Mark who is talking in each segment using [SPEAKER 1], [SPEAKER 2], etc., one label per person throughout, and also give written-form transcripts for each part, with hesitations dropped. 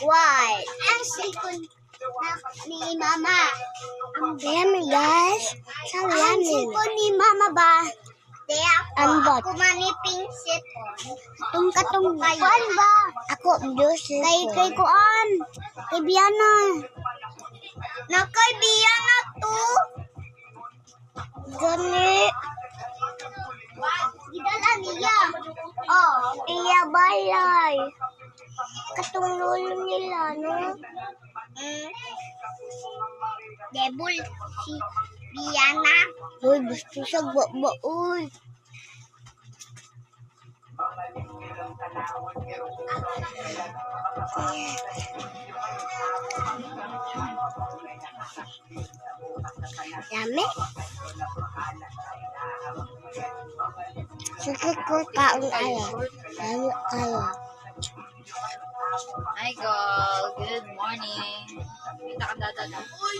[SPEAKER 1] Why? Ang cellphone ni Mama.
[SPEAKER 2] Yummy, guys. So
[SPEAKER 1] Ang
[SPEAKER 2] yummy.
[SPEAKER 1] cellphone ni Mama ba? Kaya
[SPEAKER 2] Ambot.
[SPEAKER 1] ako maniping cellphone.
[SPEAKER 2] Katong
[SPEAKER 1] Kuan ba?
[SPEAKER 2] Ako, juice.
[SPEAKER 1] Kay kuan. Kay Biana. Nakay Biana to.
[SPEAKER 2] Gani.
[SPEAKER 1] Gidala niya. Oh.
[SPEAKER 2] Iya balay. Katong lolo nila, no?
[SPEAKER 1] Debul si Biana.
[SPEAKER 2] Uy, gusto siya ba, uy. Yummy. Sakit ko kaon ayo. Ayo kayo.
[SPEAKER 3] Hi, girl. Good morning. Kita ka dadag. Uy!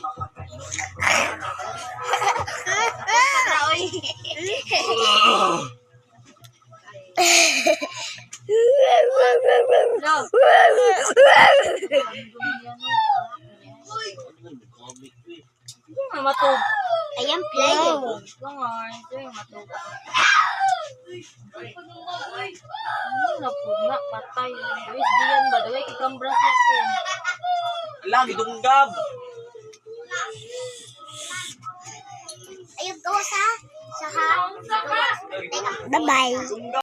[SPEAKER 3] Matug.
[SPEAKER 1] Ayan play.
[SPEAKER 3] Gangan. Ito yung matug. Ano na po na? Patay. Luis diyan ba? Daway kikambras yakin.
[SPEAKER 4] Alam, idunggab.
[SPEAKER 1] Ayun ko sa ha.
[SPEAKER 2] Bye-bye.